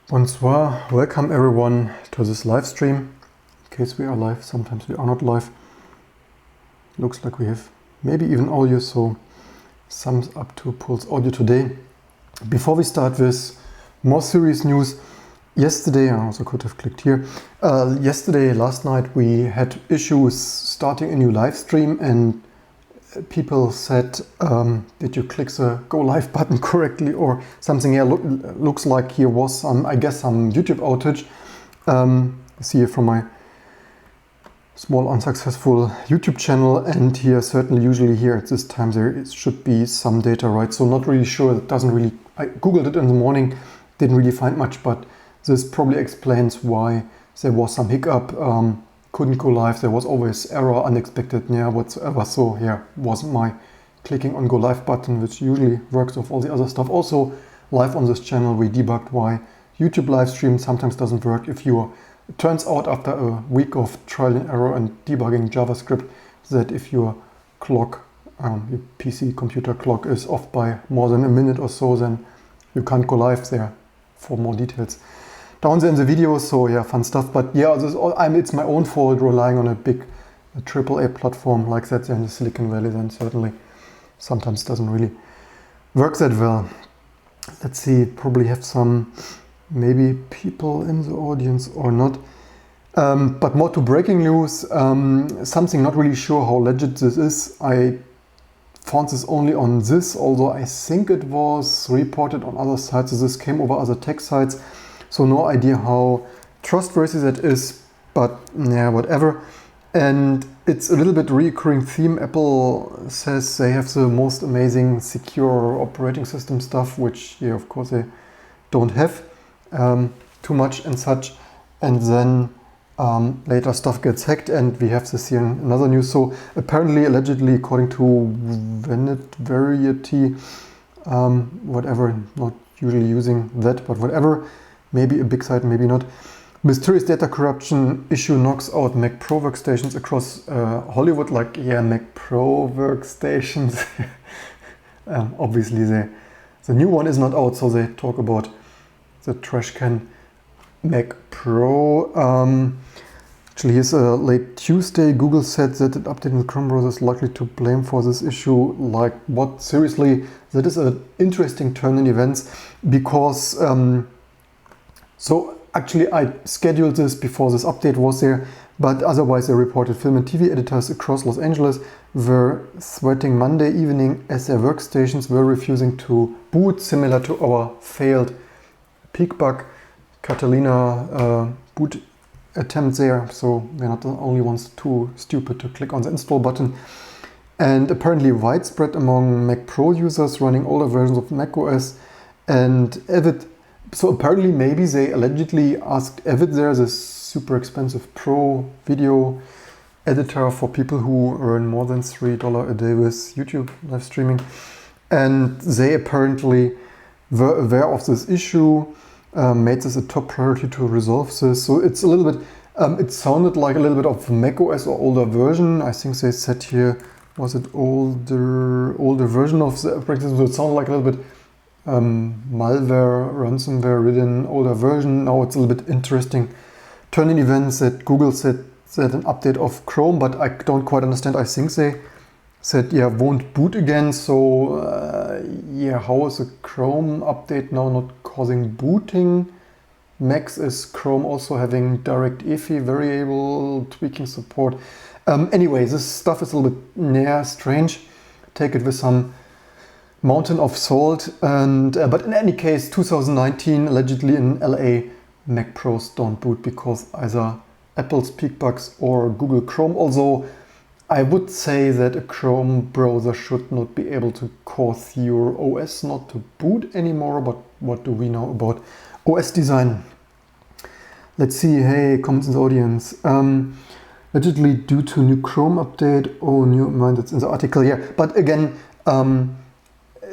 Bonsoir, welcome everyone to this live stream. In case we are live, sometimes we are not live. Looks like we have maybe even audio, so thumbs up to Pulse Audio today. Before we start with more serious news, yesterday, I also could have clicked here, last night we had issues starting a new live stream and people said, did you click the go live button correctly or something? Yeah, looks like here was some, I guess, some YouTube outage. See here from my small unsuccessful YouTube channel, and here certainly usually here at this time there should be some data, right? So not really sure, it doesn't really, I googled it in the morning, didn't really find much, but this probably explains why there was some hiccup. Couldn't go live, there was always error, unexpected, yeah, whatsoever. So here was my clicking on go live button, which usually works with all the other stuff. Also live on this channel we debugged why YouTube live stream sometimes doesn't work. If you, it turns out after a week of trial and error and debugging JavaScript that if your clock, your PC computer clock is off by more than a minute or so, then you can't go live there. For more details down there in the video, so yeah, fun stuff. But yeah, this is all, it's my own fault relying on a big AAA platform like that in the Silicon Valley, then certainly sometimes doesn't really work that well. Let's see, probably have some maybe people in the audience or not. But more to breaking news, something not really sure how legit this is. I found this only on this, although I think it was reported on other sites. So this came over other tech sites. So no idea how trustworthy that is, but yeah, whatever. And it's a little bit recurring theme. Apple says they have the most amazing secure operating system stuff, which yeah, of course they don't have too much and such. And then later stuff gets hacked, and we have this here in another news. So apparently, allegedly, according to Variety, whatever, not usually using that, but whatever, maybe a big site, maybe not. Mysterious data corruption issue knocks out Mac Pro workstations across Hollywood. Like, yeah, Mac Pro workstations. Obviously, the new one is not out, so they talk about the trash can Mac Pro. Actually, here's late Tuesday. Google said that an update in the Chrome browser is likely to blame for this issue. Like, what? Seriously? That is an interesting turn in events, because so actually I scheduled this before this update was there, but otherwise they reported film and TV editors across Los Angeles were sweating Monday evening as their workstations were refusing to boot, similar to our failed peak bug Catalina boot attempt there. So we're not the only ones too stupid to click on the install button. And apparently widespread among Mac Pro users running older versions of macOS and Avid. So apparently maybe they allegedly asked Avid there, this super expensive pro video editor for people who earn more than $3 a day with YouTube live streaming. And they apparently were aware of this issue, made this a top priority to resolve this. So it's a little bit, it sounded like a little bit of macOS or older version. I think they said here, was it older version of the operating system? So it sounded like a little bit malware, ransomware ridden older version. Now it's a little bit interesting turn in events that Google said that an update of Chrome, but I don't quite understand. I think they said, yeah, won't boot again. So yeah, how is a Chrome update now not causing booting? Max is Chrome also having direct EFI variable tweaking support. Anyway, this stuff is a little bit strange. Take it with some mountain of salt. And but in any case, 2019 allegedly in LA, Mac Pros don't boot because either Apple's peak bugs or Google Chrome. Although I would say that a Chrome browser should not be able to cause your OS not to boot anymore. But what do we know about OS design? Let's see. Hey, comments in the audience. Allegedly due to new Chrome update. Oh, new mind, that's in the article. Yeah, but again,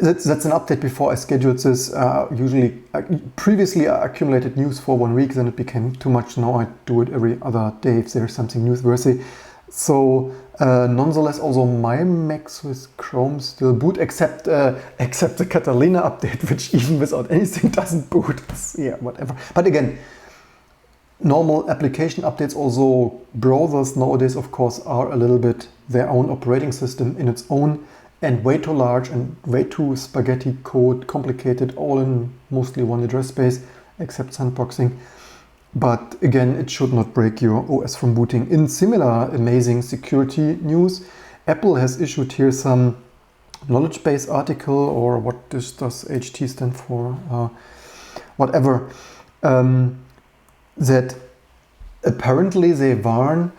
that's an update before I scheduled this. Usually, previously I accumulated news for 1 week, then it became too much. Now I do it every other day if there's something newsworthy. So nonetheless, also my Macs with Chrome still boot, except the Catalina update, which even without anything doesn't boot. Yeah, whatever. But again, normal application updates, also browsers nowadays, of course, are a little bit their own operating system in its own, and way too large and way too spaghetti code, complicated, all in mostly one address space, except sandboxing. But again, it should not break your OS from booting. In similar amazing security news, Apple has issued here some knowledge base article, or what does HT stand for, whatever, that apparently they warn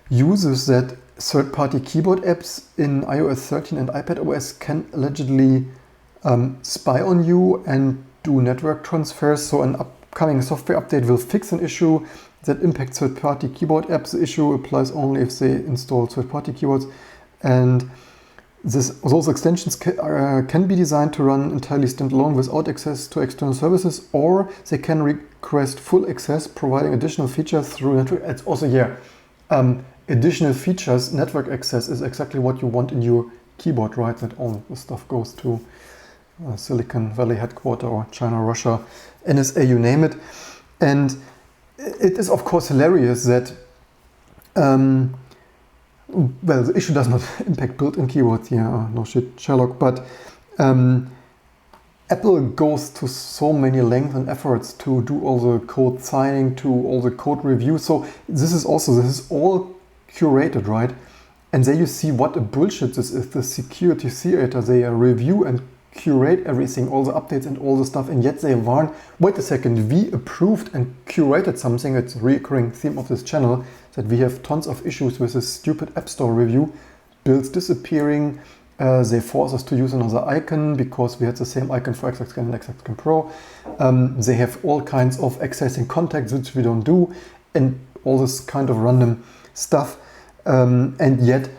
users that third-party keyboard apps in iOS 13 and iPadOS can allegedly spy on you and do network transfers. So an upcoming software update will fix an issue that impacts third-party keyboard apps. The issue applies only if they install third-party keyboards, and those extensions can be designed to run entirely standalone without access to external services, or they can request full access, providing additional features through network. It's also here, additional features, network access is exactly what you want in your keyboard, right? That all the stuff goes to Silicon Valley headquarter or China, Russia, NSA, you name it. And it is of course hilarious that well, the issue does not impact built-in keyboards, yeah, no shit, Sherlock, but Apple goes to so many lengths and efforts to do all the code signing, to all the code review. So this is all curated, right? And there you see what a bullshit this is, the security theater. They review and curate everything, all the updates and all the stuff, and yet they warn, wait a second, we approved and curated something. It's a recurring theme of this channel, that we have tons of issues with this stupid App Store review, builds disappearing, they force us to use another icon because we had the same icon for XTechne and XTechne Pro. They have all kinds of accessing contacts which we don't do, and all this kind of random stuff. And yet,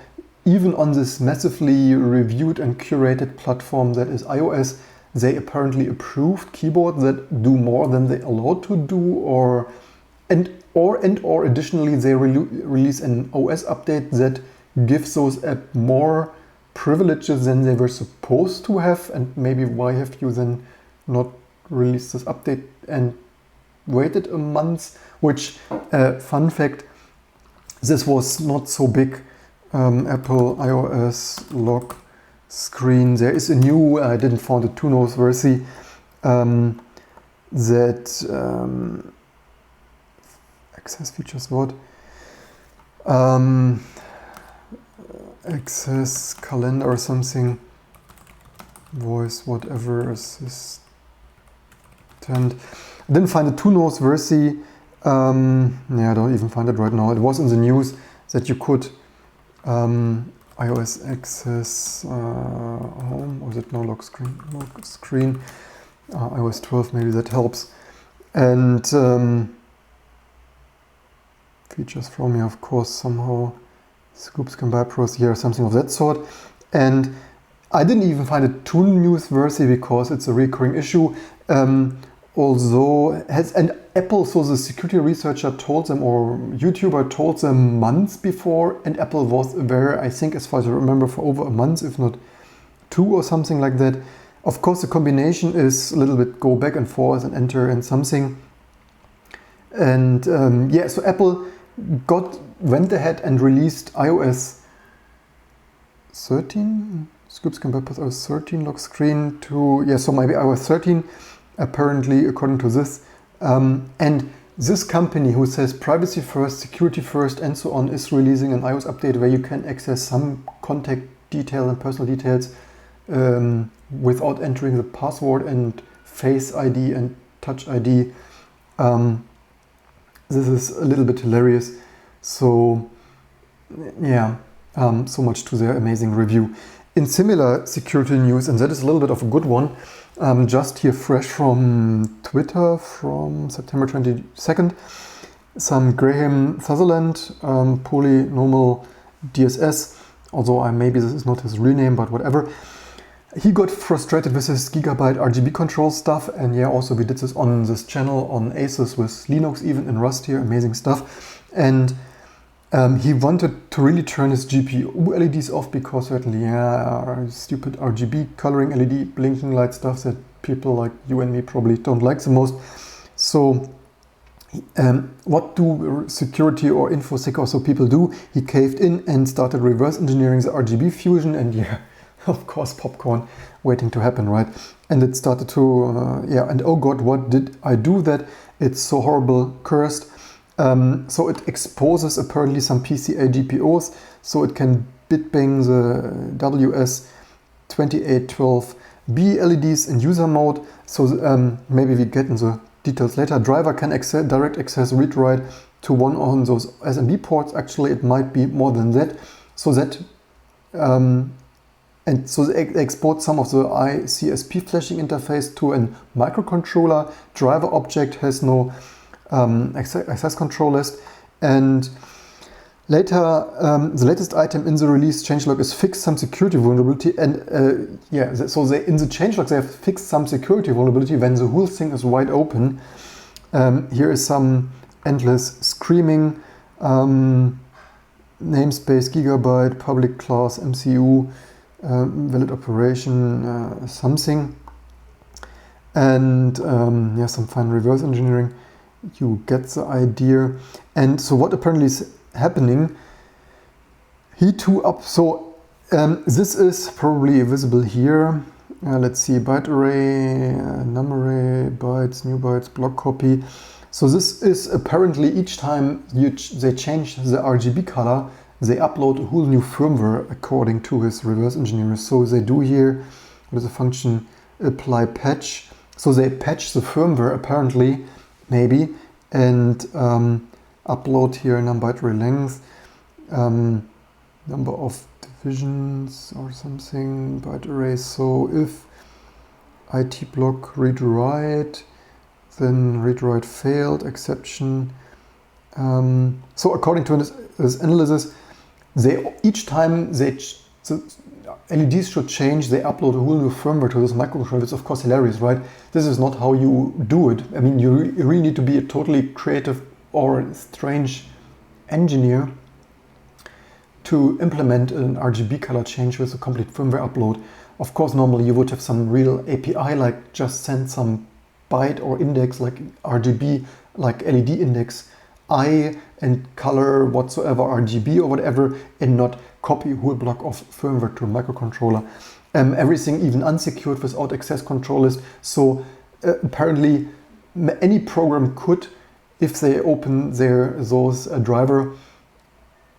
even on this massively reviewed and curated platform that is iOS, they apparently approved keyboards that do more than they're allowed to do, or additionally they release an OS update that gives those apps more privileges than they were supposed to have. And maybe why have you then not released this update and waited a month? Which, fun fact, this was not so big. Apple iOS lock screen. There is a new, I didn't find it too noteworthy, that access features what? Access calendar or something, voice, whatever, assistant. Didn't find it too noteworthy. Yeah, I don't even find it right now. It was in the news that you could iOS access home, or is it no lock screen? Lock screen. iOS 12, maybe that helps. And features from here, of course, somehow. Scoops can bypass here, something of that sort. And I didn't even find it too newsworthy because it's a recurring issue. And Apple, so the security researcher told them, or YouTuber told them months before, and Apple was aware, I think, as far as I remember, for over a month, if not two or something like that. Of course, the combination is a little bit go back and forth and enter and something. And yeah, so Apple went ahead and released iOS 13. Scoops can bypass iOS 13 lock screen to, yeah, so maybe iOS 13, apparently, according to this. And this company, who says privacy first, security first, and so on, is releasing an iOS update where you can access some contact detail and personal details without entering the password and Face ID and Touch ID. This is a little bit hilarious. So yeah, so much to their amazing review. In similar security news, and that is a little bit of a good one, just here fresh from Twitter from September 22nd, some Graham Sutherland, polynomial DSS, although maybe this is not his real name, but whatever. He got frustrated with his Gigabyte RGB control stuff, and yeah, also we did this on this channel on Asus with Linux, even in Rust here, amazing stuff. And He wanted to really turn his GPU LEDs off because certainly, yeah, stupid RGB coloring LED blinking light stuff that people like you and me probably don't like the most. So what do security or infosec or so people do? He caved in and started reverse engineering the RGB fusion, and yeah, of course, popcorn waiting to happen, right? And it started to, yeah, and oh God, what did I do that? It's so horrible, cursed. So it exposes apparently some PCA GPOs, so it can bit bang the WS2812B LEDs in user mode. So maybe we get in the details later. Driver can direct access read-write to one on those SMB ports. Actually, it might be more than that. So that and so they export some of the ICSP flashing interface to a microcontroller. Driver object has no access control list, and later the latest item in the release changelog is fix some security vulnerability, and yeah, so they in the changelog they have fixed some security vulnerability when the whole thing is wide open. Here is some endless screaming, namespace Gigabyte, public class MCU, valid operation, something, and yeah, some fine reverse engineering. You get the idea. And so what apparently is happening, he too up, so this is probably visible here. Let's see, byte array, num array, bytes, new bytes, block copy. So this is apparently each time they change the RGB color, they upload a whole new firmware according to his reverse engineers. So they do here, what is the function, apply patch. So they patch the firmware apparently, maybe, and upload here num byte array length, number of divisions or something, byte array. So if IT block read write, then read write failed, exception. So according to this analysis, they each time the LEDs should change, they upload a whole new firmware to this microcontroller. It's of course hilarious, right? This is not how you do it. I mean, you really need to be a totally creative or strange engineer to implement an RGB color change with a complete firmware upload. Of course, normally you would have some real API, like just send some byte or index like RGB, like LED index I and color whatsoever RGB or whatever, and not copy a whole block of firmware to a microcontroller. Everything even unsecured without access control list. So apparently any program could, if they open those driver,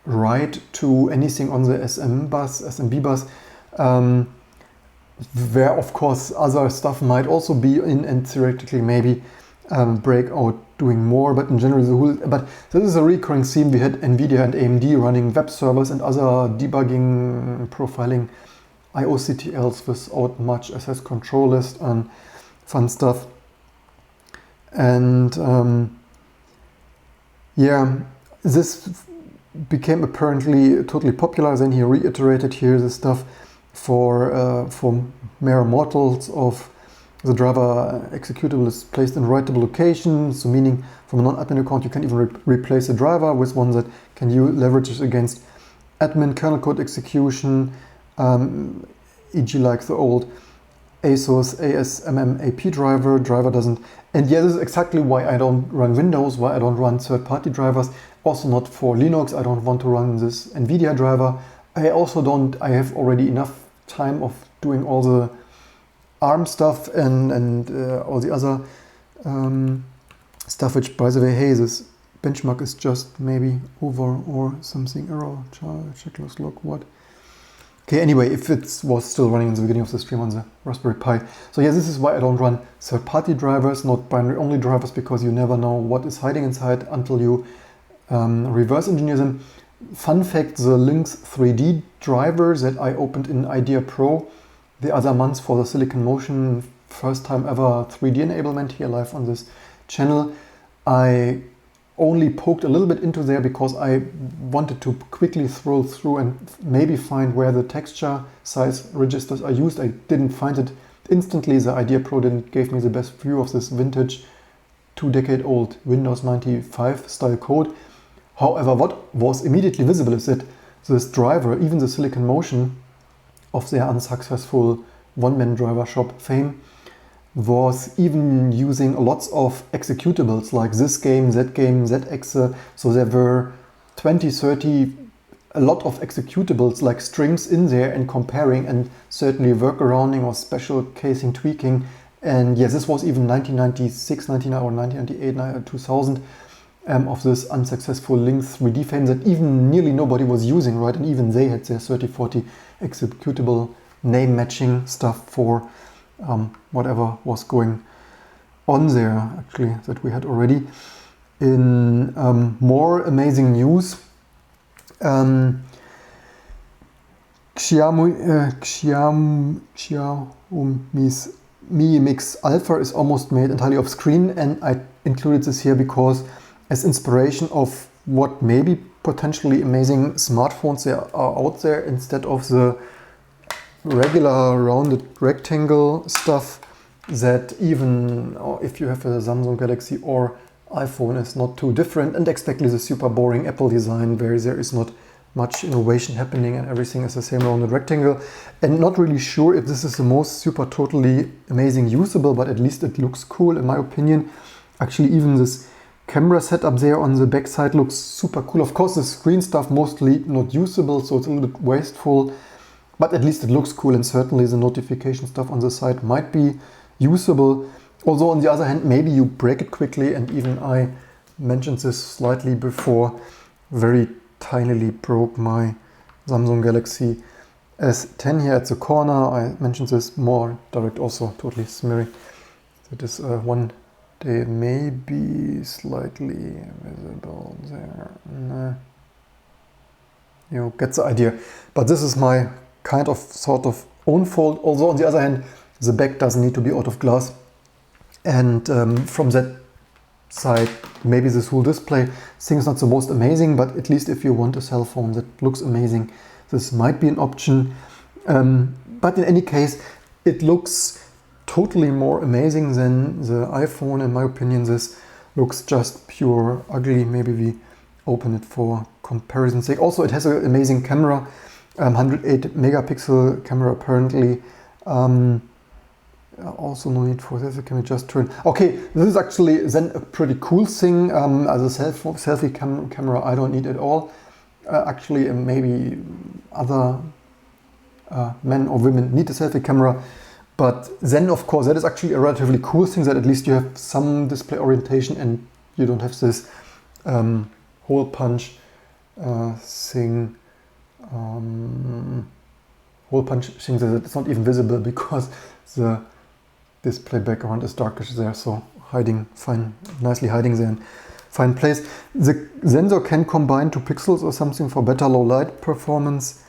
write to anything on the SMB bus, where of course other stuff might also be in, and theoretically maybe break out doing more, but in general but this is a recurring theme. We had NVIDIA and AMD running web servers and other debugging, profiling IOCTLs without much access control list and fun stuff. And yeah, this became apparently totally popular. Then he reiterated here the stuff for mere mortals of the driver executable is placed in writable location, so meaning from a non-admin account you can even replace the driver with one that can leverage it against admin kernel code execution, e.g. like the old ASUS ASMM AP driver doesn't. And yeah, this is exactly why I don't run Windows, why I don't run third-party drivers, also not for Linux. I don't want to run this NVIDIA driver. I have already enough time of doing all the ARM stuff and all the other stuff, which by the way, hey, this benchmark is just maybe over or something, error, check log, what? Okay, anyway, if it was still running in the beginning of the stream on the Raspberry Pi. So yeah, this is why I don't run third-party drivers, not binary-only drivers, because you never know what is hiding inside until you reverse engineer them. Fun fact, the Lynx 3D driver that I opened in Idea Pro the other month for the Silicon Motion first time ever 3D enablement here live on this channel, I only poked a little bit into there because I wanted to quickly scroll through and maybe find where the texture size registers are used. I didn't find it instantly. The Idea Pro didn't give me the best view of this vintage 2-decade-old Windows 95 style code. However, what was immediately visible is that this driver, even the Silicon Motion of their unsuccessful one-man driver shop fame, was even using lots of executables like this game, that exe. So there were 20, 30, a lot of executables like strings in there and comparing, and certainly workarounding or special casing tweaking. And yes, this was even 1996, 1998, 2000 of this unsuccessful Link 3D fame that even nearly nobody was using, right? And even they had their 30, 40 executable name matching stuff for whatever was going on there, actually, that we had already. In more amazing news, Xiaomi's Mi Mix Alpha is almost made entirely off screen, and I included this here because as inspiration of what maybe potentially amazing smartphones there are out there instead of the regular rounded rectangle stuff that even if you have a Samsung Galaxy or iPhone is not too different, and exactly the super boring Apple design where there is not much innovation happening and everything is the same rounded rectangle. And not really sure if this is the most super totally amazing usable, but at least it looks cool in my opinion. Actually, even this camera setup there on the back side looks super cool. Of course, the screen stuff mostly not usable, so it's a little bit wasteful, but at least it looks cool, and certainly the notification stuff on the side might be usable. Although on the other hand, maybe you break it quickly, and even I mentioned this slightly before, very tinily broke my Samsung Galaxy S10 here at the corner. I mentioned this more direct, also totally smeary. That is one day maybe slightly visible there. Nah. You get the idea. But this is my kind of sort of own fault. Although on the other hand, the back doesn't need to be out of glass. And from that side, maybe this whole display thing is not the most amazing, but at least if you want a cell phone that looks amazing, this might be an option. But in any case, it looks totally more amazing than the iPhone. In my opinion, this looks just pure ugly. Maybe we open it for comparison's sake. Also, it has an amazing camera, 108 megapixel camera apparently. Also no need for this. Can we just turn? Okay, this is actually then a pretty cool thing. As a selfie camera, I don't need at all. Actually, maybe other men or women need a selfie camera. But then, of course, that is actually a relatively cool thing, that at least you have some display orientation and you don't have this hole punch thing. Hole punch thing that it's not even visible because the display background is darkish there, so hiding fine, nicely hiding there in fine place. The sensor can combine 2 pixels or something for better low light performance.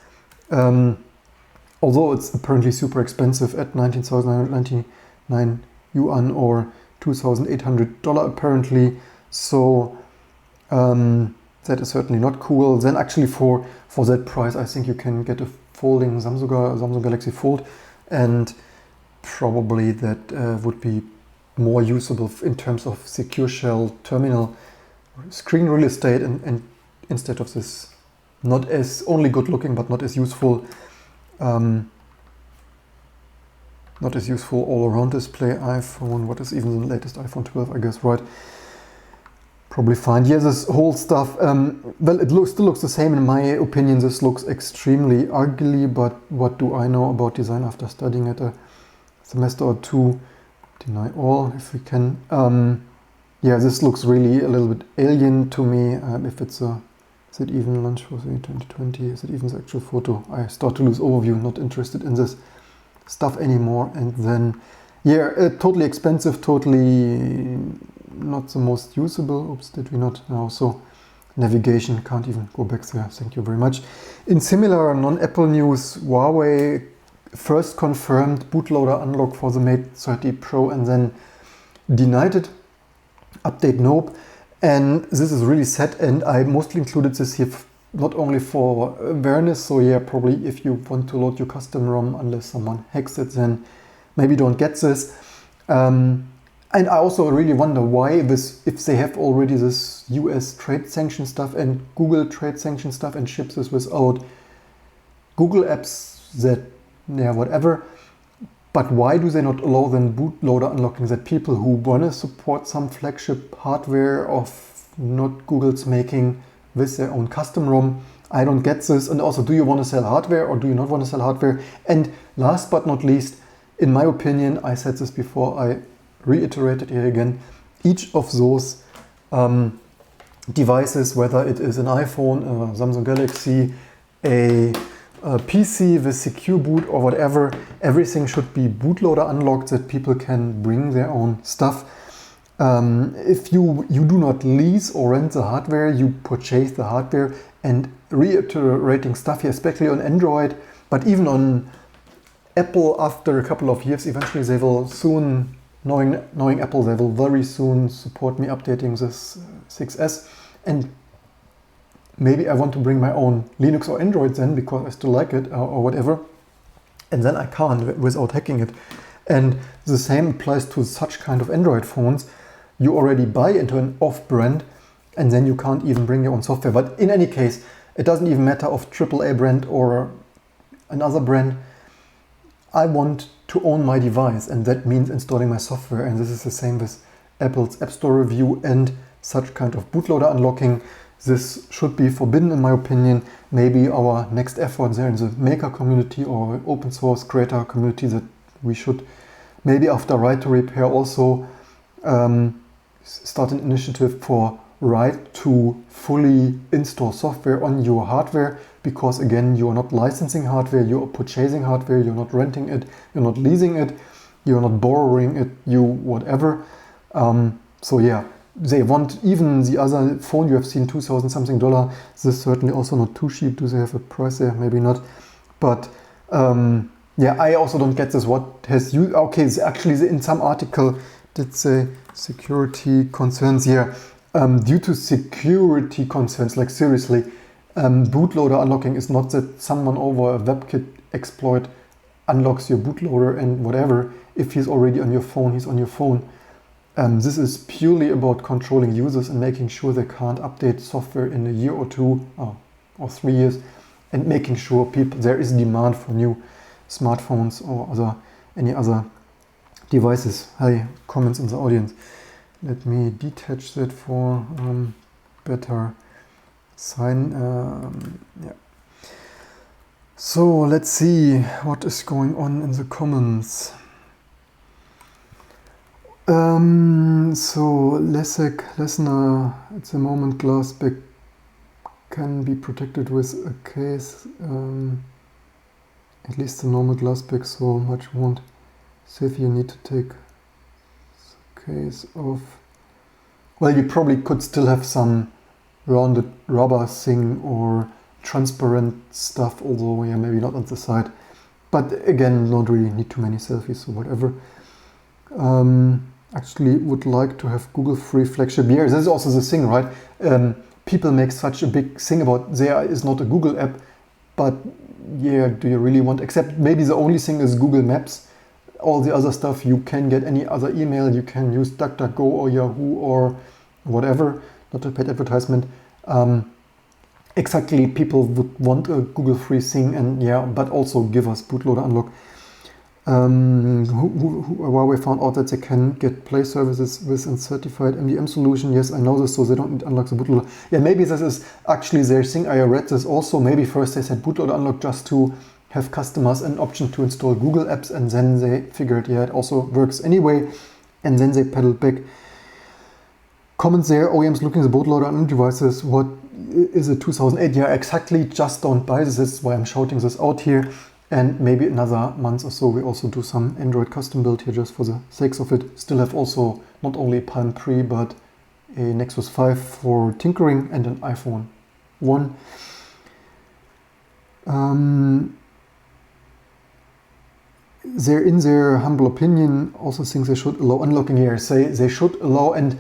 Although it's apparently super expensive at 19,999 yuan or $2,800 apparently. So that is certainly not cool. Then actually for that price, I think you can get a folding Samsung Galaxy Fold, and probably that would be more usable in terms of secure shell terminal screen real estate, and instead of this not as only good looking but not as useful all around display iPhone. What is even the latest iPhone 12, I guess, right? Probably fine. Yeah, this whole stuff, well, it still looks the same in my opinion. This looks extremely ugly, but what do I know about design after studying it a semester or two? Deny all if we can. Yeah, this looks really a little bit alien to me. If it's a, is it even launch for 2020? Is it even the actual photo? I start to lose overview, not interested in this stuff anymore. And then, yeah, totally expensive, totally not the most usable. Oops, did we not? No, so navigation, can't even go back there. Thank you very much. In similar non-Apple news, Huawei first confirmed bootloader unlock for the Mate 30 Pro and then denied it. Update nope. And this is really sad, and I mostly included this here not only for awareness. So yeah, probably if you want to load your custom ROM, unless someone hacks it, then maybe don't get this. And I also really wonder why this, if they have already this US trade sanction stuff and Google trade sanction stuff and ships this without Google apps, that, yeah, whatever. But why do they not allow then bootloader unlocking, that people who want to support some flagship hardware of not Google's making with their own custom ROM? I don't get this. And also, do you want to sell hardware or do you not want to sell hardware? And last but not least, in my opinion, I said this before, I reiterated here again, each of those devices, whether it is an iPhone, a Samsung Galaxy, a PC with secure boot or whatever, everything should be bootloader unlocked, that people can bring their own stuff. If you do not lease or rent the hardware, you purchase the hardware. And reiterating stuff here, especially on Android, but even on Apple, after a couple of years, eventually they will soon, knowing Apple, they will very soon support me updating this 6S. And maybe I want to bring my own Linux or Android then, because I still like it or whatever. And then I can't without hacking it. And the same applies to such kind of Android phones. You already buy into an off-brand, and then you can't even bring your own software. But in any case, it doesn't even matter of AAA brand or another brand. I want to own my device, and that means installing my software. And this is the same with Apple's App Store review and such kind of bootloader unlocking. This should be forbidden in my opinion. Maybe our next effort there in the maker community or open source creator community, that we should maybe after Right to Repair also start an initiative for right to fully install software on your hardware, because again, you are not licensing hardware, you are purchasing hardware, you're not renting it, you're not leasing it, you're not borrowing it, you whatever. So yeah, they want even the other phone you have seen, $2,000 something. This is certainly also not too cheap. Do they have a price there? Maybe not. But yeah, I also don't get this. What has you? Okay, actually in some article did say security concerns here. Due to security concerns, like seriously, bootloader unlocking is not that someone over a WebKit exploit unlocks your bootloader and whatever. If he's already on your phone, he's on your phone. This is purely about controlling users and making sure they can't update software in a year or two or 3 years, and making sure there is demand for new smartphones or any other devices. Hi, comments in the audience. Let me detach that for better sign. Yeah. So let's see what is going on in the comments. So Lessek, listener, at the moment glassback can be protected with a case, at least the normal glassback, so much won't save. You need to take the case off. Well, you probably could still have some rounded rubber thing or transparent stuff, although yeah, maybe not on the side. But again, don't really need too many selfies or whatever. Actually would like to have Google free flagship. Yeah, this is also the thing, right? People make such a big thing about there is not a Google app, but yeah, do you really want, except maybe the only thing is Google Maps. All the other stuff, you can get any other email, you can use DuckDuckGo or Yahoo or whatever, not a paid advertisement. Exactly, people would want a Google free thing, and yeah, but also give us bootloader unlock. Huawei found out that they can get Play services with a certified MDM solution. Yes, I know this, so they don't need to unlock the bootloader. Yeah, maybe this is actually their thing. I read this also. Maybe first they said bootloader unlock just to have customers an option to install Google apps, and then they figured, yeah, it also works anyway, and then they pedaled back. Comments there, OEMs looking at the bootloader on devices. What is it, 2008? Yeah, exactly, just don't buy this. That's why I'm shouting this out here. And maybe another month or so we also do some Android custom build here just for the sakes of it. Still have also not only Palm Pre but a Nexus 5 for tinkering and an iPhone 1. They're in their humble opinion also think they should allow unlocking here. Say they should allow, and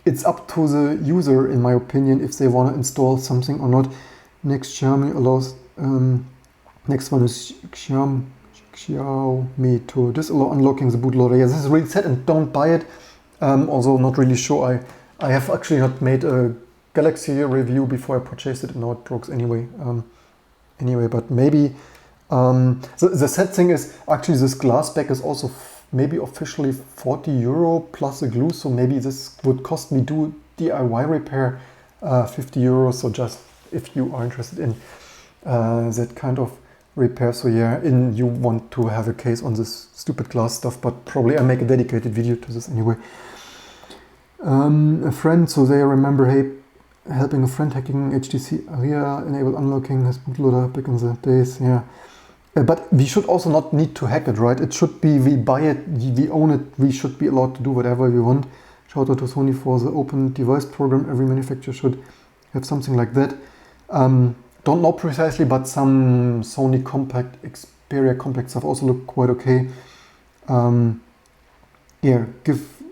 it's up to the user in my opinion if they want to install something or not. Next Xiaomi allows next one is Xiaomi to disallow unlocking the bootloader. Yeah, this is really sad, and don't buy it. Also not really sure. I have actually not made a Galaxy review before I purchased it, and now it broke anyway. But maybe the sad thing is actually this glass back is also maybe officially 40 euro plus a glue, so maybe this would cost me do DIY repair 50 euros. So just if you are interested in that kind of repair, so yeah, you want to have a case on this stupid glass stuff, but probably I make a dedicated video to this anyway. A friend, so they remember, hey, helping a friend hacking HTC Aria, enable unlocking his bootloader back in the days, yeah. But we should also not need to hack it, right? It should be, we buy it, we own it, we should be allowed to do whatever we want. Shout out to Sony for the open device program. Every manufacturer should have something like that. Don't know precisely, but some Sony compact, Xperia compact stuff also look quite okay. Yeah, give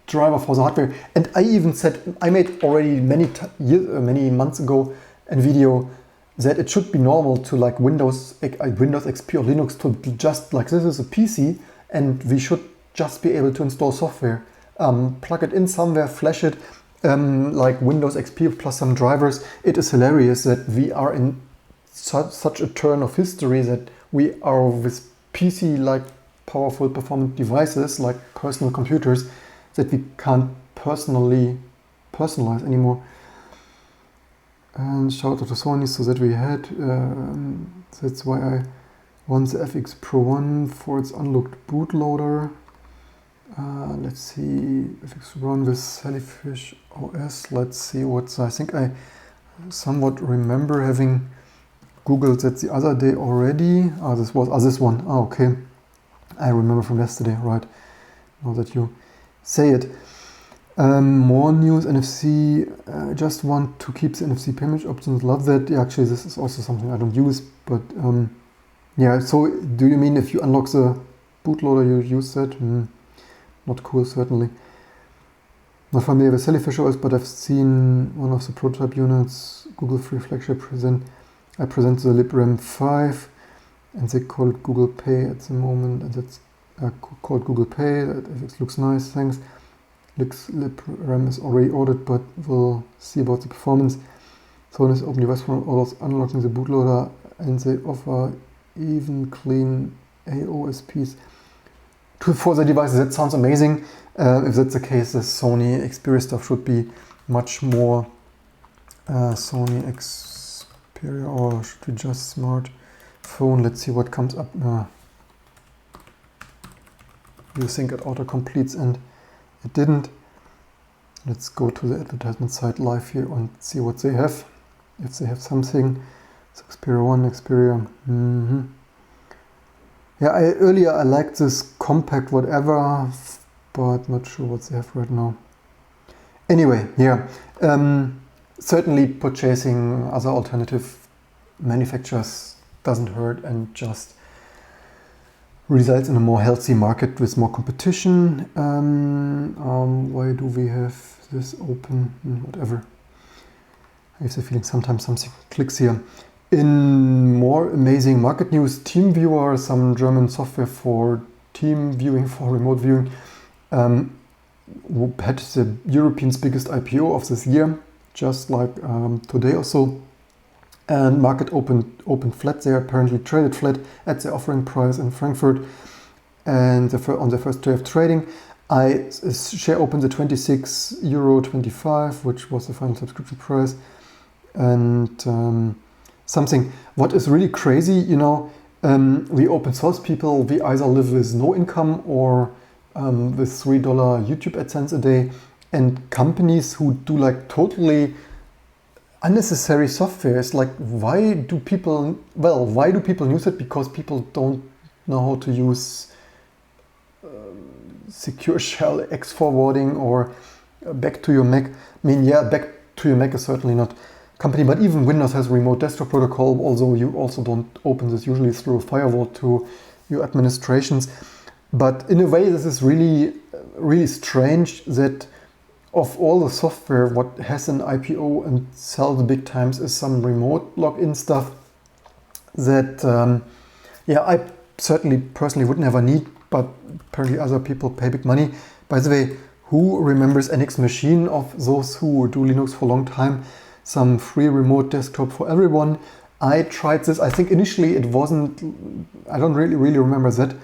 driver for the hardware. And I even said, I made already many months ago a video that it should be normal to like Windows XP or Linux to be just like this is a PC, and we should just be able to install software. Plug it in somewhere, flash it, like Windows XP plus some drivers. It is hilarious that we are in such a turn of history that we are with PC-like powerful performant devices like personal computers that we can't personalize anymore. And shout out to Sony, so that we had, that's why I want the FX Pro 1 for its unlocked bootloader. Let's see, FX run with Jellyfish OS. Let's see what's, I think I somewhat remember having Googled that the other day already. This one. Okay. I remember from yesterday, right? Now that you say it. More news, NFC. I just want to keep the NFC payment options. Love that. Yeah, actually, this is also something I don't use. But yeah, so do you mean if you unlock the bootloader, you use that? Not cool, certainly. Not familiar with Jellyfish OS, but I've seen one of the prototype units, Google Free Flagship present. I present the LibRAM 5, and they call it Google Pay at the moment, and that's called Google Pay. That looks nice, thanks. LibRAM is already ordered, but we'll see about the performance. Sony's open device for orders unlocking the bootloader, and they offer even clean AOSPs for the devices. That sounds amazing. If that's the case, the Sony Xperia stuff should be much more Sony Xperia, or should be just smartphone. Let's see what comes up. You think it auto-completes, and it didn't. Let's go to the advertisement site live here and see what they have. If they have something. It's Xperia 1, Xperia. Yeah, earlier I liked this compact whatever, but not sure what they have right now. Anyway, yeah. Certainly purchasing other alternative manufacturers doesn't hurt, and just results in a more healthy market with more competition. Why do we have this open? Whatever. I have the feeling sometimes something clicks here. In more amazing market news, TeamViewer, some German software for team viewing, for remote viewing, had the European's biggest IPO of this year, just like today or so. And market opened flat. They apparently traded flat at the offering price in Frankfurt. And on the first day of trading, share opened at €26.25, which was the final subscription price. And what is really crazy, we open source people, we either live with no income or with $3 YouTube AdSense a day, and companies who do like totally unnecessary software. It's like, why do people use it? Because people don't know how to use secure shell X forwarding or back to your Mac. I mean, yeah, back to your Mac is certainly not company, but even Windows has remote desktop protocol, although you also don't open this usually through a firewall to your administrations. But in a way, this is really, really strange that of all the software, what has an IPO and sells big times is some remote login stuff that, I certainly personally would never need, but apparently other people pay big money. By the way, Who remembers NX Machine? Of those who do Linux for a long time, some free remote desktop for everyone. I tried this. I think initially it wasn't, I don't really remember that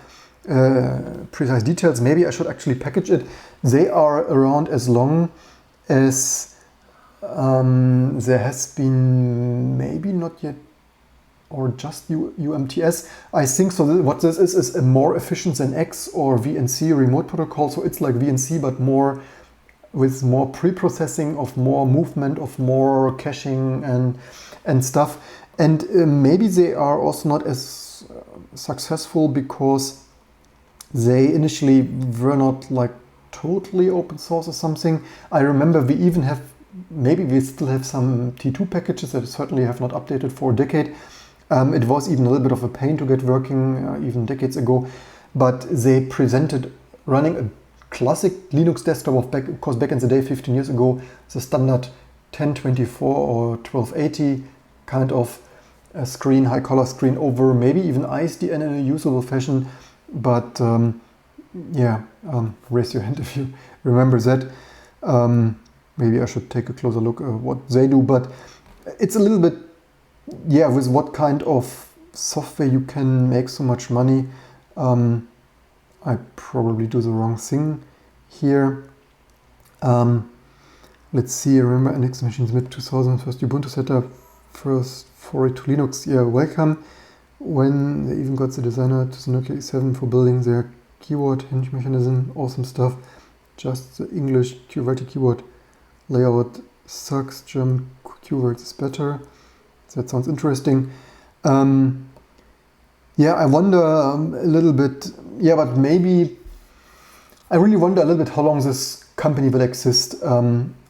precise details. Maybe I should actually package it. They are around as long as there has been, maybe not yet, or just UMTS. I think so. What this is a more efficient than X or VNC remote protocol. So it's like VNC, but more with more pre-processing, of more movement, of more caching and stuff. And maybe they are also not as successful because they initially were not like totally open source or something. I remember we even have, maybe we still have some T2 packages that certainly have not updated for a decade. It was even a little bit of a pain to get working even decades ago, but they presented running a classic Linux desktop of course back in the day, 15 years ago, the standard 1024 or 1280 kind of a screen, high color screen over maybe even ISDN in a usable fashion. But raise your hand if you remember that. Maybe I should take a closer look at what they do, but it's a little bit, with what kind of software you can make so much money. I probably do the wrong thing here. Let's see, remember NX machines mid-2000, first Ubuntu setup, first foray to Linux. Yeah, welcome. When they even got the designer to the Nokia E7 for building their keyboard hinge mechanism, awesome stuff. Just the English QWERTY keyboard layout sucks, German QWERTY is better. That sounds interesting. I wonder a little bit, but maybe, I really wonder a little bit how long this company will exist.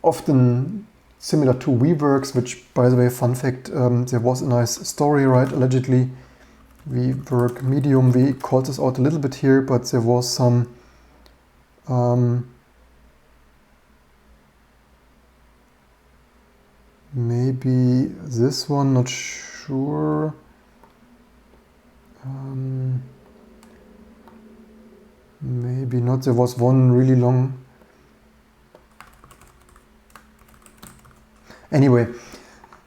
Often similar to WeWorks, which, by the way, fun fact, there was a nice story, right? Allegedly, WeWork Medium, we called this out a little bit here, but there was some maybe this one, not sure. Maybe not. There was one really long. Anyway,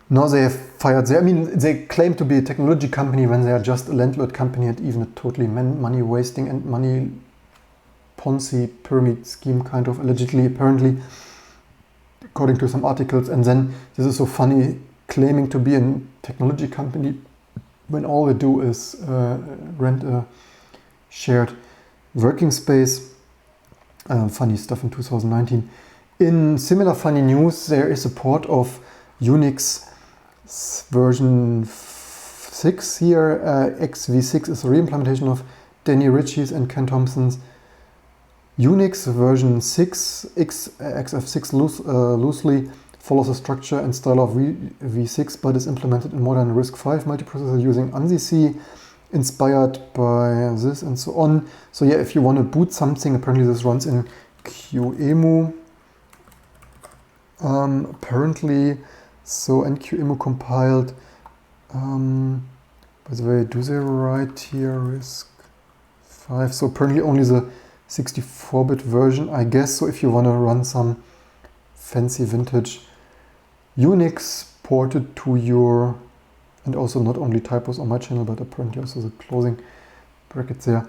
now they have fired there. I mean, they claim to be a technology company when they are just a landlord company and even a totally money wasting and money Ponzi pyramid scheme kind of, allegedly, apparently, according to some articles. And then this is so funny, claiming to be a technology company when all we do is rent a shared working space. Funny stuff in 2019. In similar funny news, there is support of Unix version 6 here. XV6 is a re-implementation of Danny Ritchie's and Ken Thompson's Unix version 6. XF6 loosely follows the structure and style of V6, but is implemented in modern RISC-V multiprocessor using ANSI, inspired by this and so on. So yeah, if you want to boot something, apparently this runs in QEMU. Apparently, so, and QEMU compiled. By the way, do they write here RISC-V? So apparently only the 64-bit version, I guess. So if you want to run some fancy vintage Unix ported to your, and also not only typos on my channel, but apparently also the closing brackets there.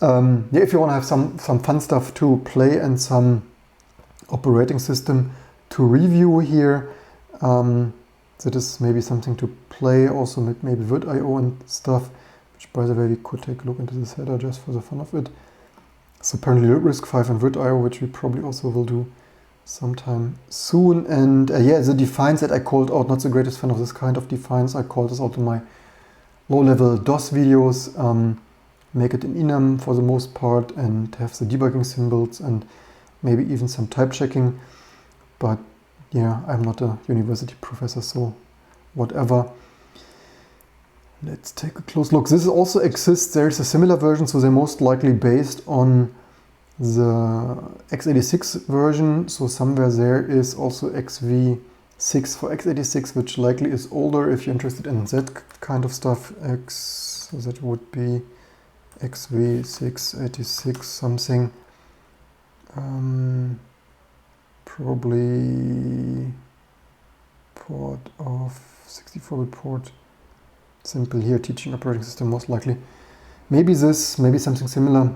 If you want to have some fun stuff to play and some operating system to review here, that is maybe something to play, also maybe virt.io and stuff, which, by the way, we could take a look into this header just for the fun of it. So apparently RISC-V and virt.io, which we probably also will do sometime soon. And the defines that I called out, not the greatest fan of this kind of defines. I called this out in my low-level DOS videos. Make it in enum for the most part and have the debugging symbols and maybe even some type checking. But yeah, I'm not a university professor, so whatever. Let's take a close look. This also exists. There's a similar version, so they're most likely based on the x86 version. So somewhere there is also XV6 for x86, which likely is older if you're interested in that kind of stuff. So that would be XV686 something. Probably port of 64-bit port. Simple here, teaching operating system most likely. Maybe this, maybe something similar.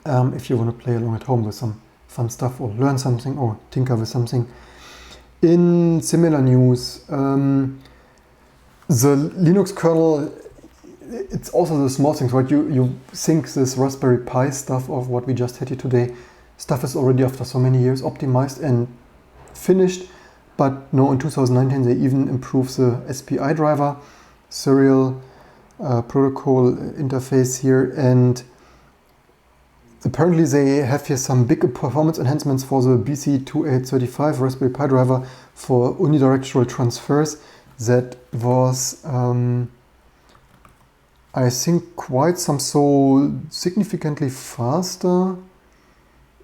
If you want to play along at home with some fun stuff or learn something or tinker with something. In similar news, the Linux kernel, it's also the small things, right? You think this Raspberry Pi stuff of what we just had here today, stuff is already after so many years optimized and finished, but no, in 2019 they even improved the SPI driver, serial protocol interface here, and apparently they have here some big performance enhancements for the BC2835 Raspberry Pi driver for unidirectional transfers. That was, I think, quite some, so significantly faster.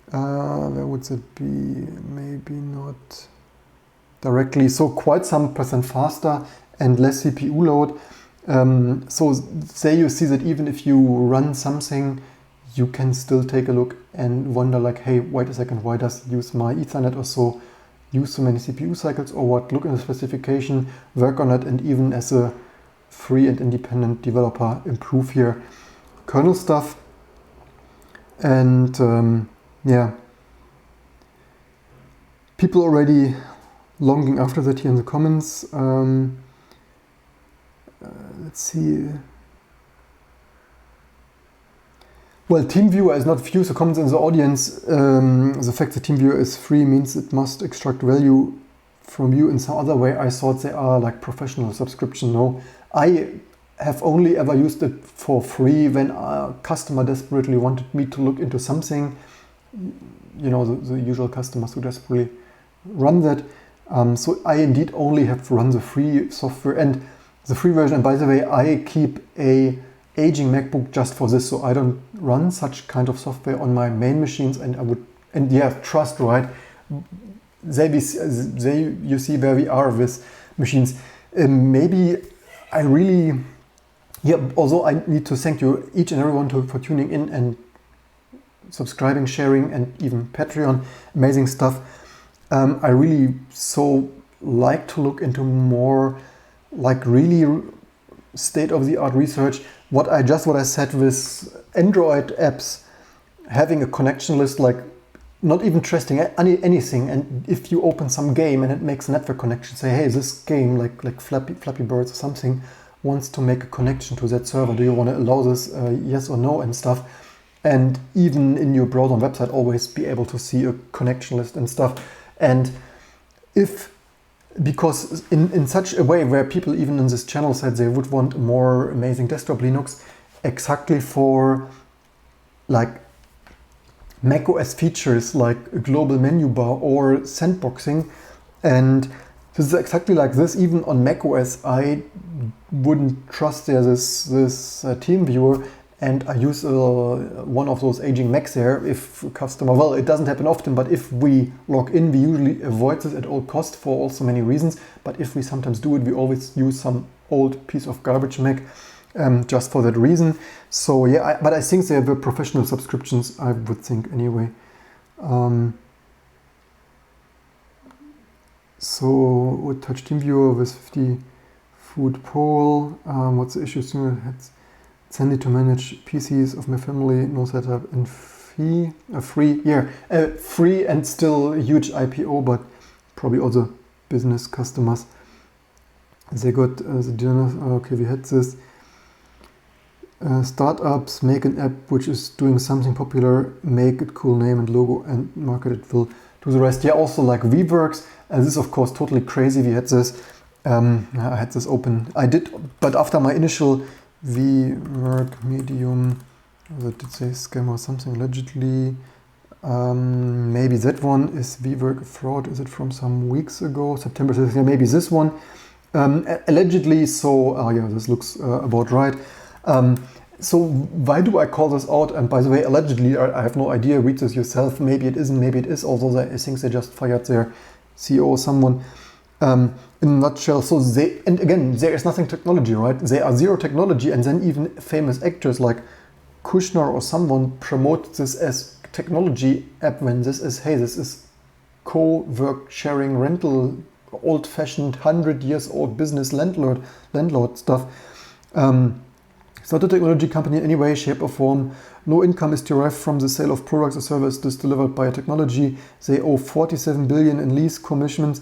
Where would it be? Maybe not directly. So quite some percent faster and less CPU load. So say you see that even if you run something, you can still take a look and wonder like, hey, wait a second, why does use my Ethernet or so use so many CPU cycles or what? Look in the specification, work on it, and even as a free and independent developer, improve here kernel stuff. And yeah, people already longing after that here in the comments. Let's see. Well, TeamViewer is not few, so comments in the audience. The fact that TeamViewer is free means it must extract value from you in some other way. I thought they are like professional subscription. No, I have only ever used it for free when a customer desperately wanted me to look into something. You know, the usual customers who desperately run that. So I indeed only have run the free software and the free version. And by the way, I keep a aging MacBook just for this, so I don't run such kind of software on my main machines, and I would, and yeah, trust, right? You see where we are with machines. Maybe I really, yeah, although I need to thank you each and everyone for tuning in and subscribing, sharing, and even Patreon, amazing stuff. I really so like to look into more like really state-of-the-art research. What I said with Android apps, having a connection list, like not even trusting anything, and if you open some game and it makes a network connection, say, hey, this game, like Flappy Birds or something, wants to make a connection to that server. Do you want to allow this, yes or no, and stuff? And even in your browser and website, always be able to see a connection list and stuff. And because in such a way where people even in this channel said they would want more amazing desktop Linux exactly for like macOS features like a global menu bar or sandboxing, and this is exactly like this. Even on macOS I wouldn't trust this TeamViewer, and I use one of those aging Macs there. If a customer, well, it doesn't happen often, but if we log in, we usually avoid this at all costs for also many reasons. But if we sometimes do it, we always use some old piece of garbage Mac just for that reason. So yeah, but I think they were professional subscriptions, I would think anyway. So we'll touch TeamViewer with 50 food poll. What's the issue? It's handy to manage PCs of my family, no setup, and free, free and still huge IPO, but probably also business customers. They got the dinner. Okay, we had this. Startups make an app which is doing something popular, make it cool name and logo and market it, will do the rest. Yeah, also like VWorks. This is of course totally crazy. We had this. I had this open. I did, but after my initial VWork medium, that did say scam or something allegedly. Maybe that one is VWork fraud. Is it from some weeks ago? September 6th, maybe this one. Allegedly, so yeah, this looks about right. So why do I call this out? And by the way, allegedly, I have no idea. Read this yourself. Maybe it isn't, maybe it is. Although I think they just fired their CEO or someone. In a nutshell, so and again, there is nothing technology, right? They are zero technology, and then even famous actors like Kushner or someone promote this as technology app when this is, hey, this is co-work sharing rental, old-fashioned 100 years old business landlord stuff. It's not a technology company in any way, shape or form. No income is derived from the sale of products or services delivered by a technology. They owe 47 billion in lease commitments,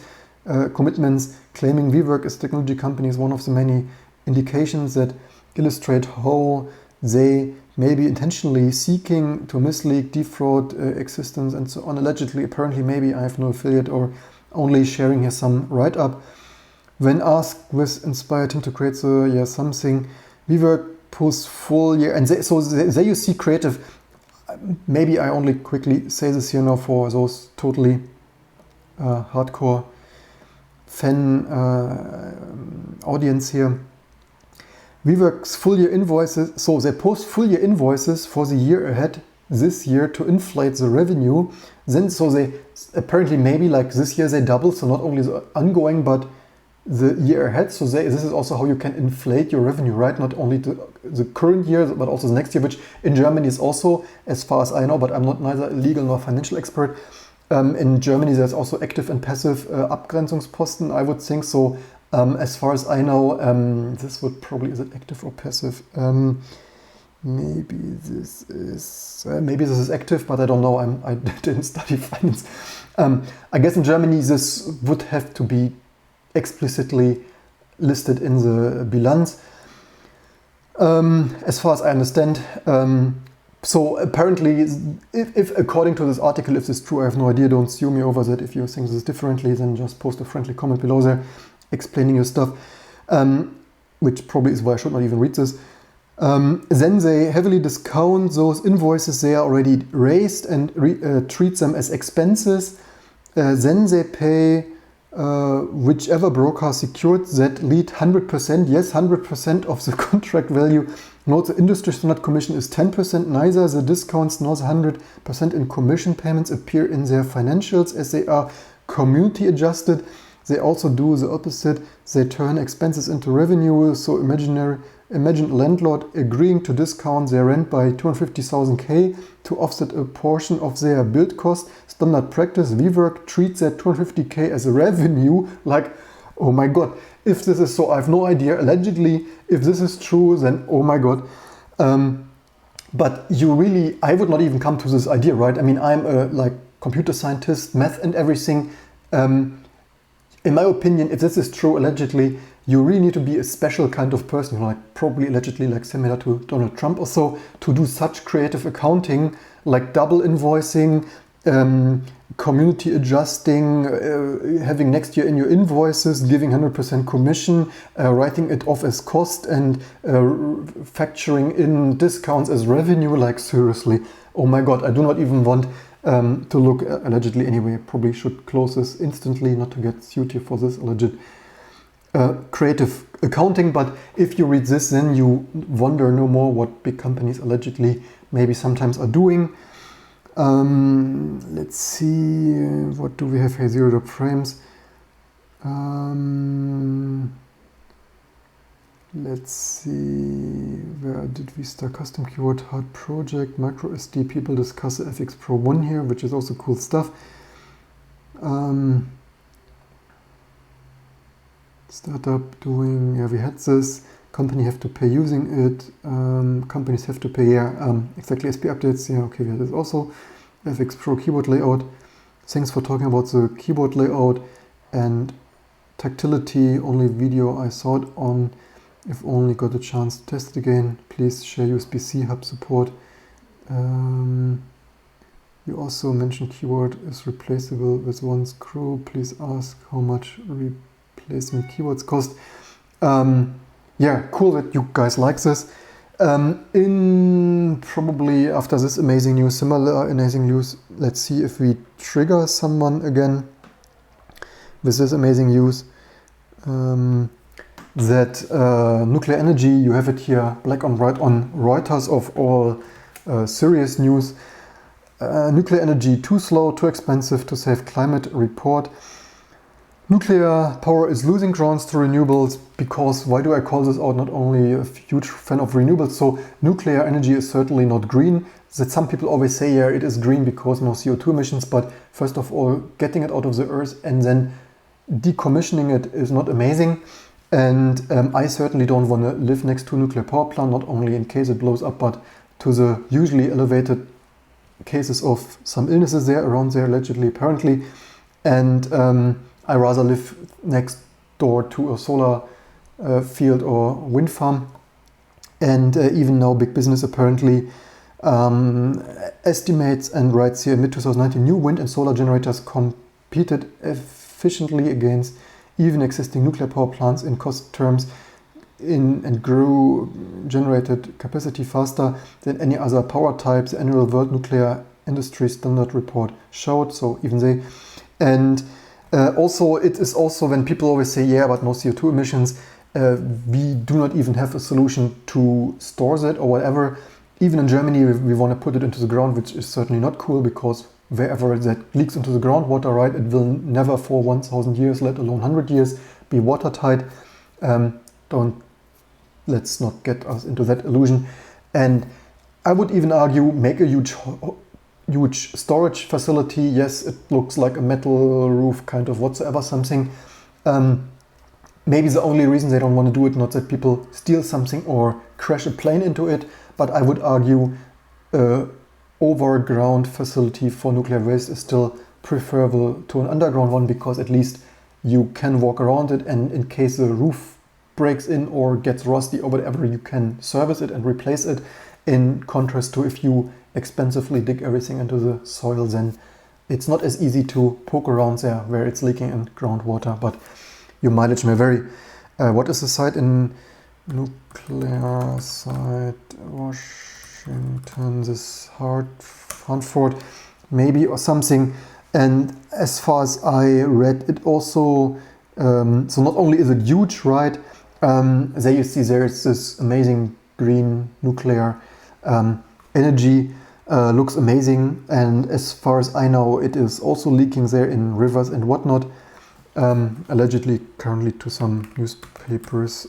claiming WeWork as a technology company is one of the many indications that illustrate how they may be intentionally seeking to mislead, defraud existence and so on. Allegedly, apparently, maybe I have no affiliate or only sharing here some write-up. When asked with inspired him to create something, WeWork posts full year, and there you see creative. Maybe I only quickly say this here now for those totally hardcore fan audience here. WeWork's full year invoices, so they post full year invoices for the year ahead this year to inflate the revenue. Then, so they apparently maybe like this year they double, so not only the ongoing but the year ahead. So this is also how you can inflate your revenue, right? Not only the current year but also the next year, which in Germany is also, as far as I know, but I'm not neither a legal nor financial expert. In Germany there's also active and passive Abgrenzungsposten, I would think so. As far as I know, this would probably, is it active or passive? Maybe this is active, but I don't know. I didn't study finance. I guess in Germany this would have to be explicitly listed in the Bilanz, as far as I understand. So apparently, if according to this article, if this is true, I have no idea. Don't sue me over that. If you think this is differently, then just post a friendly comment below there explaining your stuff, which probably is why I should not even read this. Then they heavily discount those invoices they are already raised and treat them as expenses. Then they pay whichever broker secured that lead 100%, yes, 100% of the contract value. Note the industry standard commission is 10%. Neither the discounts nor the 100% in commission payments appear in their financials as they are community adjusted. They also do the opposite. They turn expenses into revenue. So imagine a landlord agreeing to discount their rent by 250,000 to offset a portion of their build cost. Standard practice, WeWork treats that 250,000 as a revenue. Like, oh my God, if this is so, I have no idea. Allegedly, if this is true, then oh my God. But you really, I would not even come to this idea, right? I mean, I'm a computer scientist, math and everything. In my opinion, if this is true, allegedly, you really need to be a special kind of person, like probably allegedly like similar to Donald Trump or so, to do such creative accounting, like double invoicing, community adjusting, having next year in your invoices, giving 100% commission, writing it off as cost and factoring in discounts as revenue. Like seriously, oh my God, I do not even want to look allegedly anyway. Probably should close this instantly, not to get sued here for this alleged creative accounting. But if you read this, then you wonder no more what big companies allegedly maybe sometimes are doing. Let's see, what do we have here? 0 frames. Let's see, where did we start? Custom keyword hard project, micro SD. People discuss the FX Pro 1 here, which is also cool stuff. Startup doing, yeah, we had this. Company have to pay using it. Companies have to pay, yeah, exactly. SP updates, yeah, okay, we had this also. FX Pro keyboard layout. Thanks for talking about the keyboard layout and tactility. Only video I saw it on. If only got a chance to test it again. Please share USB-C hub support. You also mentioned keyboard is replaceable with one screw. Please ask how much replacement keyboards cost. Yeah, cool that you guys like this. In probably after this amazing news, similar amazing news, let's see if we trigger someone again with this amazing news. That nuclear energy, you have it here black on white on Reuters of all serious news. Nuclear energy too slow, too expensive to save climate report. Nuclear power is losing grounds to renewables because, why do I call this out? Not only a huge fan of renewables, so nuclear energy is certainly not green. That some people always say, yeah, it is green because no CO2 emissions, but first of all, getting it out of the earth and then decommissioning it is not amazing. And I certainly don't want to live next to a nuclear power plant, not only in case it blows up, but to the usually elevated cases of some illnesses there around there, allegedly, apparently. And I rather live next door to a solar field or wind farm. And even now big business apparently estimates and writes here in mid-2019 new wind and solar generators competed efficiently against even existing nuclear power plants in cost terms and grew generated capacity faster than any other power type, the annual World Nuclear Industry Standard Report showed, so even they. And also, it is also when people always say, yeah, but no CO2 emissions, we do not even have a solution to store that or whatever. Even in Germany, we want to put it into the ground, which is certainly not cool because wherever that leaks into the groundwater, right, it will never for 1,000 years, let alone 100 years, be watertight. Let's not get us into that illusion. And I would even argue, make a huge storage facility. Yes, it looks like a metal roof kind of whatsoever something. Maybe the only reason they don't want to do it, not that people steal something or crash a plane into it, but I would argue overground facility for nuclear waste is still preferable to an underground one because at least you can walk around it, and in case the roof breaks in or gets rusty or whatever, you can service it and replace it, in contrast to if you expensively dig everything into the soil, then it's not as easy to poke around there where it's leaking in groundwater, but your mileage may vary. What is the site in nuclear site Washington, this Hartford maybe or something. And as far as I read, it also so not only is it huge, right, there you see there is this amazing green nuclear energy, looks amazing, and as far as I know it is also leaking there in rivers and whatnot, allegedly currently to some newspapers.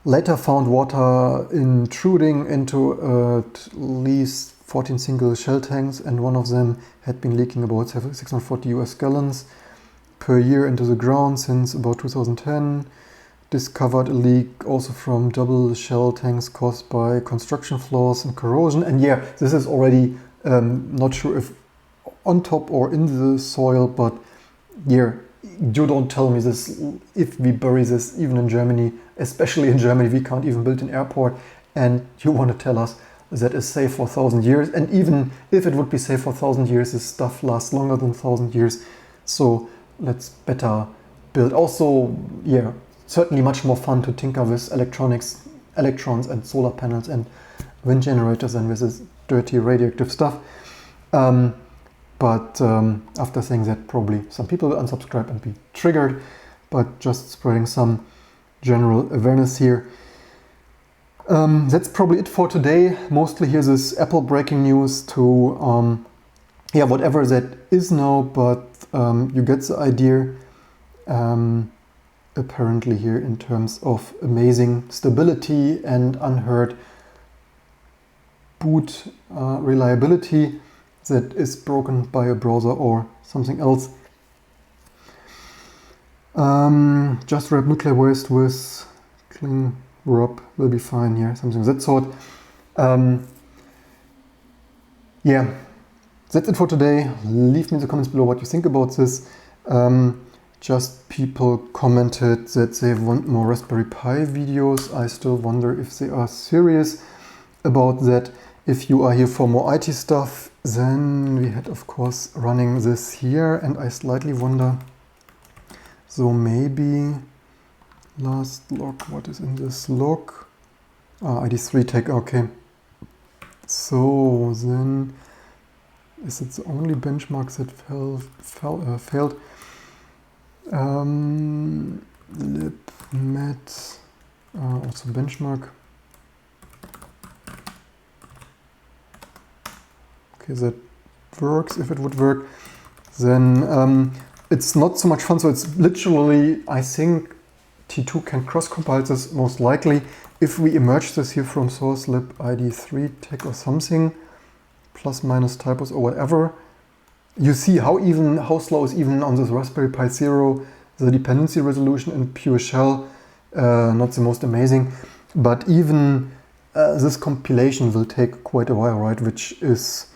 Later found water intruding into at least 14 single shell tanks, and one of them had been leaking about 640 US gallons per year into the ground since about 2010. Discovered a leak also from double shell tanks caused by construction flaws and corrosion. And yeah, this is already not sure if on top or in the soil, but yeah, you don't tell me this. If we bury this even in Germany, especially in Germany, we can't even build an airport, and you want to tell us that is safe for 1,000 years. And even if it would be safe for 1,000 years, this stuff lasts longer than 1,000 years. So let's better build. Also, yeah, certainly much more fun to tinker with electronics, electrons and solar panels and wind generators than with this dirty radioactive stuff. But after saying that, probably some people will unsubscribe and be triggered, but just spreading some general awareness here. That's probably it for today. Mostly here's this Apple breaking news to, yeah, whatever that is now, but you get the idea. Apparently here in terms of amazing stability and unheard boot reliability that is broken by a browser or something else. Just wrap nuclear waste with cling wrap will be fine here, something of that sort. Yeah, that's it for today. Leave me in the comments below what you think about this. Just people commented that they want more Raspberry Pi videos. I still wonder if they are serious about that. If you are here for more IT stuff, then we had of course running this here, and I slightly wonder, so maybe last log, what is in this log? ID3 tag, okay. So then, is it the only benchmarks that failed? Libmet, also benchmark. Okay, that works if it would work. Then it's not so much fun. So it's literally, I think T2 can cross-compile this most likely. If we emerge this here from source lib ID3 tag or something, plus minus typos or whatever, you see how slow is even on this Raspberry Pi Zero. The dependency resolution in pure shell, not the most amazing, but even this compilation will take quite a while, right? Which is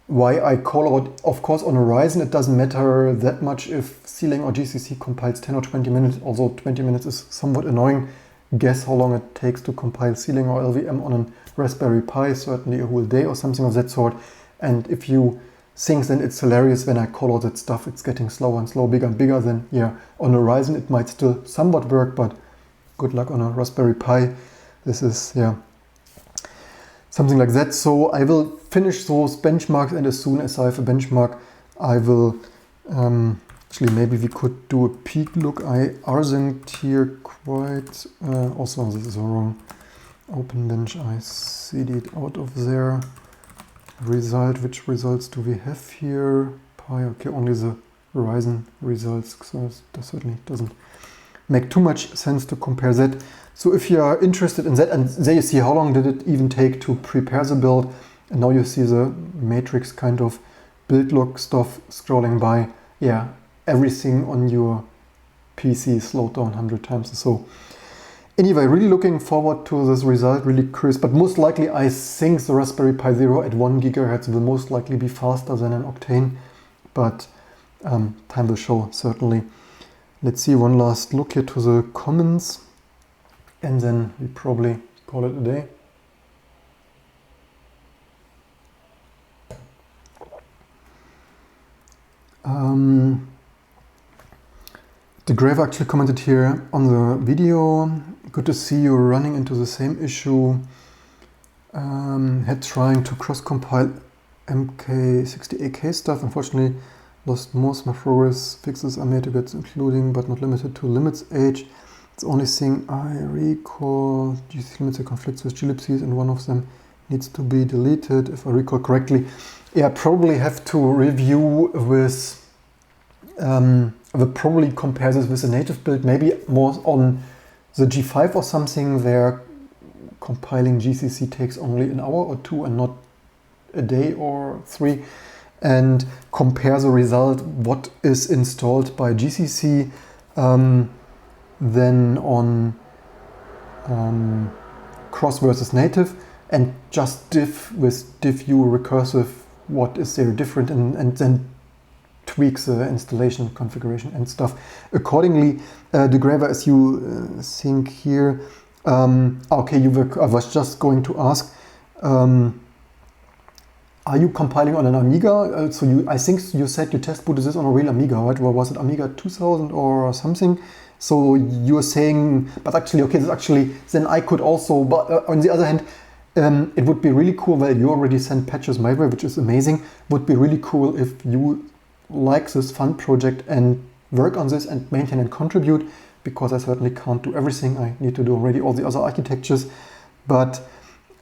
why I call out, of course, on Horizon, it doesn't matter that much if C-Lang or GCC compiles 10 or 20 minutes, although 20 minutes is somewhat annoying. Guess how long it takes to compile C-Lang or LVM on a Raspberry Pi, certainly a whole day or something of that sort. And if you think then it's hilarious when I call out that stuff, it's getting slower and slower, bigger and bigger, then yeah, on Horizon it might still somewhat work, but good luck on a Raspberry Pi. This is, yeah, something like that. So I will finish those benchmarks, and as soon as I have a benchmark, I will, actually maybe we could do a peek look. I arsynced here quite, also this is wrong, OpenBench, I cd'd out of there. Result, which results do we have here? Pi, okay, only the Horizon results, so that certainly doesn't make too much sense to compare that. So if you are interested in that, and there you see how long did it even take to prepare the build, and now you see the matrix kind of build log stuff scrolling by. Yeah, everything on your PC slowed down 100 times. So anyway, really looking forward to this result, really curious, but most likely I think the Raspberry Pi Zero at 1 GHz will most likely be faster than an Octane, but time will show, certainly. Let's see, one last look here to the comments, and then we probably call it a day. The Grave actually commented here on the video, good to see you running into the same issue. Had trying to cross-compile MK60AK stuff. Unfortunately, lost most of my progress. Fixes I made to get including, but not limited to limits age. It's the only thing I recall. GC limits conflicts with glibcs, and one of them needs to be deleted, if I recall correctly. Yeah, probably have to review with, I will probably compare this with a native build, maybe more on the G5 or something, where compiling GCC takes only an hour or two and not a day or 3, and compare the result, what is installed by GCC, then on cross versus native, and just diff with diffview recursive, what is there different, and then tweaks the installation configuration and stuff accordingly. The Graver, as you think here, okay, I was just going to ask, are you compiling on an Amiga? I think you said you test booted this on a real Amiga, right? Or was it Amiga 2000 or something? So you're saying, but actually, okay, this actually, then I could also, but on the other hand, it would be really cool, well, you already sent patches my way, which is amazing. Would be really cool if you like this fun project and work on this and maintain and contribute, because I certainly can't do everything. I need to do already all the other architectures. But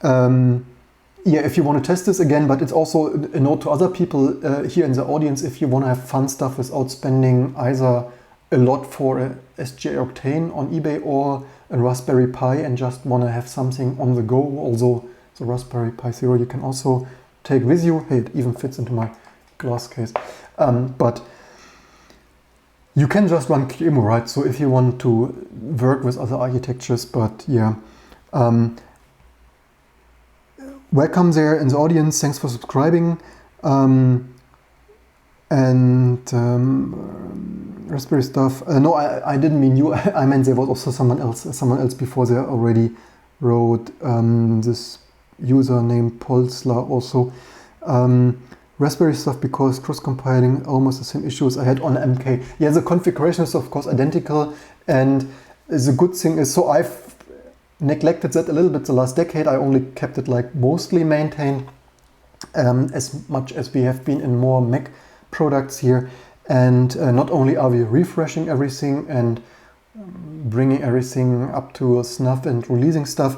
yeah, if you want to test this again, but it's also a note to other people here in the audience, if you want to have fun stuff without spending either a lot for a SGA Octane on eBay or a Raspberry Pi, and just want to have something on the go. Although the Raspberry Pi Zero you can also take with you. Hey, it even fits into my glass case. But you can just run QEMU, right? So if you want to work with other architectures, but yeah. Welcome there in the audience. Thanks for subscribing. Raspberry stuff. No, I didn't mean you. I meant there was also someone else before there already wrote this user named Polsla also. Raspberry stuff, because cross-compiling almost the same issues I had on MK. Yeah, the configuration is of course identical, and the good thing is, so I've neglected that a little bit the last decade. I only kept it like mostly maintained, as much as we have been in more Mac products here. And not only are we refreshing everything and bringing everything up to snuff and releasing stuff,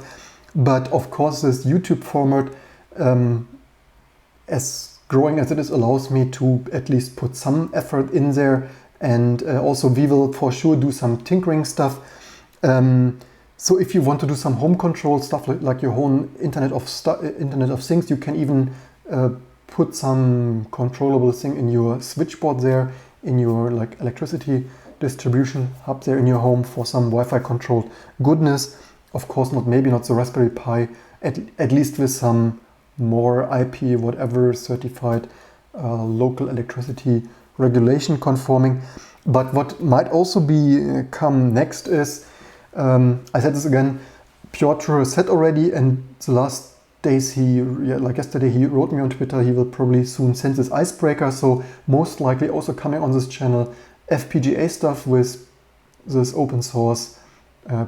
but of course this YouTube format, as growing as it is, allows me to at least put some effort in there And also we will for sure do some tinkering stuff. So if you want to do some home control stuff like your own Internet of Things, you can even put some controllable thing in your switchboard there, in your like electricity distribution hub there in your home for some Wi-Fi controlled goodness. Of course maybe not the Raspberry Pi, at least with some more IP whatever certified local electricity regulation conforming. But what might also be come next is, I said this again, Piotr said already, and the last days like yesterday he wrote me on Twitter, he will probably soon send this icebreaker, so most likely also coming on this channel FPGA stuff with this open source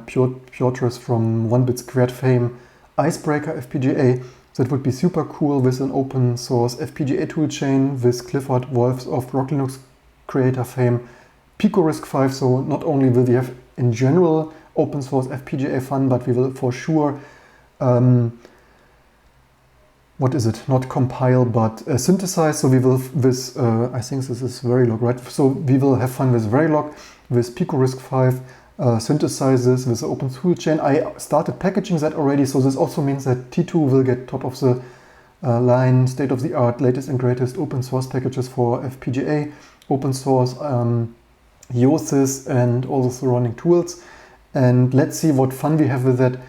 Piotr's from 1-bit squared fame icebreaker FPGA. That would be super cool with an open source FPGA toolchain with Clifford Wolfs of Rock Linux creator fame, Pico RISC-V. So not only will we have in general open source FPGA fun, but we will for sure not compile but synthesize. So we will with I think this is Verilog, right? So we will have fun with Verilog, with Pico RISC-V, synthesize this with the open toolchain. I started packaging that already, so this also means that T2 will get top of the line, state of the art, latest and greatest open source packages for FPGA, open source IOSIS and all the surrounding tools. And let's see what fun we have with that.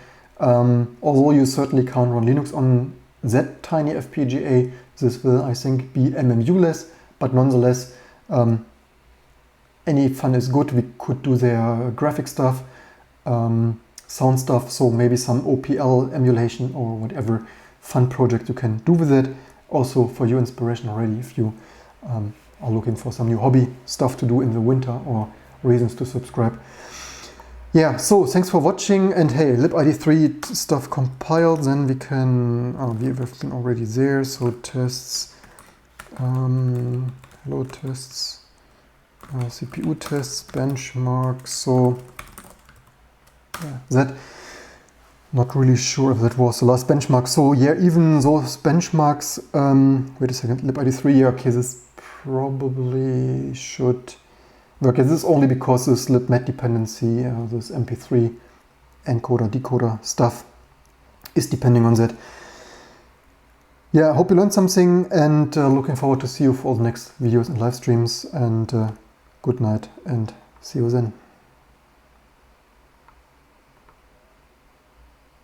Although you certainly can't run Linux on that tiny FPGA, this will, I think, be MMU-less, but nonetheless, any fun is good. We could do their graphic stuff, sound stuff, so maybe some OPL emulation or whatever fun project you can do with it. Also for your inspiration already, if you are looking for some new hobby stuff to do in the winter or reasons to subscribe. Yeah, so thanks for watching, and hey, libid3 stuff compiled, then we can, we have been already there, so tests, hello tests, CPU tests, benchmarks, so yeah, that, not really sure if that was the last benchmark. So yeah, even those benchmarks, wait a second, libid3, yeah, okay, this probably should work. This is only because this libmet dependency, this MP3 encoder decoder stuff is depending on that. Yeah, I hope you learned something, and looking forward to see you for all the next videos and live streams, and good night and see you then.